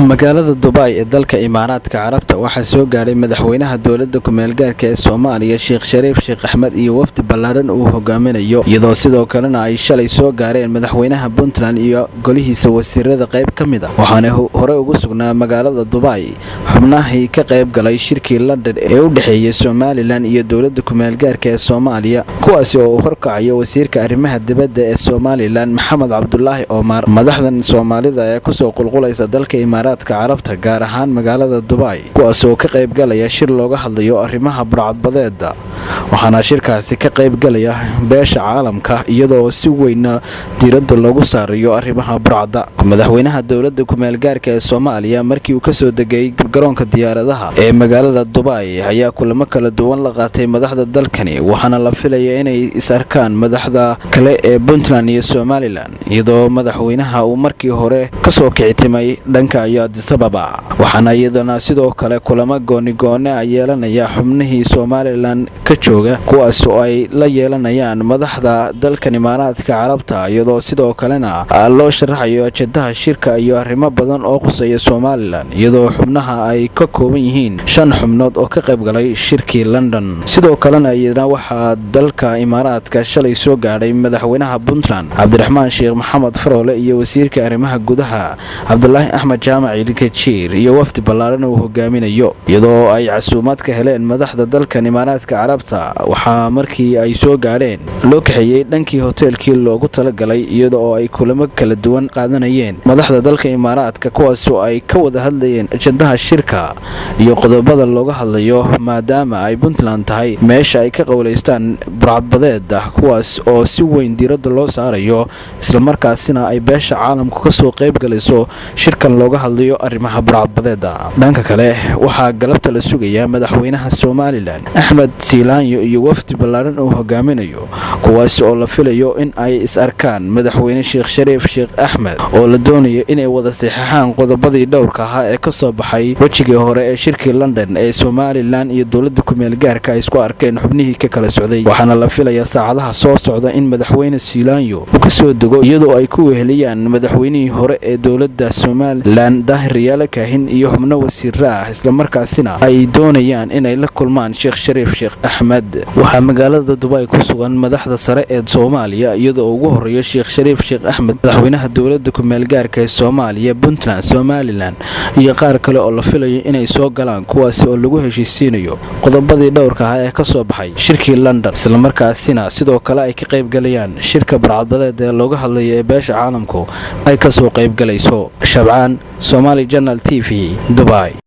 magaalada Dubai ee dalka Imaaraadka Carabta waxaa soo gaaray madaxweynaha dowladda ku-meel gaarka ee Soomaaliya Sheekh Shariif Sheekh Axmed iyo wafdi ballaaran uu hogaaminayo iyadoo sidoo kalena ay shalay soo gaareen madaxweynaha Puntland iyo golihiisa wasiirada qayb ka mid ah waxaana hore ugu sugnaa magaalada Dubai xubnahii ka qayb galay shirkii London ee u dhaxeeyay Somaliland iyo dowladda ku-meel gaarka ee Soomaaliya kuwaas oo horkacaya wasiirka arrimaha dibadda ee Somaliland Maxamed Cabdullaahi Omar madaxdan Soomaalida ee ku soo qulqulaysa dalka Imaaraadka Carabta gaar ahaan magaalada Dubai kuwaas oo ka qayb galaya shir looga hadlayo arrimaha burcadbadeeda waxaana shirkaasi ka qayb galaya beesha caalamka iyadoo si weyn diiradda loogu saarayo arrimaha burcadda madaxweynaha dowladda ku-meel gaarka ee Soomaaliya markii uu ka soo degay garoonka diyaaradaha ee magaalada Dubai ayaa kulamo kala duwan la qaatay madaxda dalkani waxaana la filayaa inay is arkaan madaxda kale ee Puntland iyo Somaliland iyadoo madaxweynaha uu markii hore ka soo kicitimay dhanka Addis Ababa waxaana iyadana sidoo kale kulamo gooni ay yeelanaya xubnihii Somaliland ka jooga kuwaas oo ay la yeelanayaan madaxda dalka Imaaraadka Carabta iyadoo sidoo kalena loo sharaxayo ajendaha shirka iyo arrimo badan oo quseeya Somaliland iyadoo xubnaha ay ka kooban yihiin 5 xubnood oo ka qayb galay shirkii London sidoo kalena iyadana waxaa dalka Imaaraadka shalay soo gaaray madaxweynaha Puntland Cabdiraxmaan Sheekh Maxamed Faroole iyo wasiirka arrimaha gudaha Cabdullaahi Axmed Jaamac Ilkajiir iyo wafdi ballaaran uu hogaaminayo iyadoo ay casuumad ka heleen madaxda dalka Imaaraadka Carabta waxaa markii ay soo gaareen loo kaxeeyay dhankii hoteelkii loogu talagalay iyadoo ay kulamo kala duwan qaadanayeen madaxda dalka Imaaraadka kuwaas oo ay ka wada hadlayeen ajendaha shirka iyo qodobada looga hadlayo maadaama ay Puntland tahay meesha ay ka qowleystaan burcadbadeeda kuwaas oo si weyn diiradda loo saarayo isla markaasina ay beesha caalamku ka soo qayb galayso shirkan looga hadlayo arrimaha burcadbadeeda dhanka kale waxaa galabta la sugayaa madaxweynaha Somaliland Axmed Siilaanyo iyo wafdi ballaaran uu hogaaminayo kuwaas oo la filayo in ay is arkaan madaxweyne Sheekh Shariif Sheekh Axmed oo la doonayo inay wada saxiixaan qodobadii dhowrka ah ee ka soo baxay wajigii hore ee shirkii London ee Somaliland iyo dowladda ku-meel gaarka ay isku arkeen xubnihii ka kala socday waxaana la filayaa saacadaha soo socda in madaxweyne Siilaanyo uu ka soo dego iyadoo ay ku weheliyaan madaxweynihii hore ee dowladda Somaliland Daahir Riyaale Kaahin iyo xubno wasiir ah isla markaasina ay doonayaan inay la kulmaan Sheekh Shariif Sheekh Axmed waxaa magaalada Dubai ku sugan madaxda sare ee Soomaaliya iyadoo ugu horeeyo Sheekh Shariif Sheekh Axmed madaxweynaha dowladda ku-meel gaarka ee Soomaaliya Puntland Somaliland iyo qaar kale oo la filayo inay soo galaan kuwaas oo lagu heshiisiinayo qodobadii dhowrka ah ee ka soo baxay shirkii London isla markaasina sidoo kale ay ka qayb galayaan shirka burcadbadeeda ee looga hadlayo ee beesha caalamku ay ka soo qayb galayso Shabcaan Somali Channel TV Dubai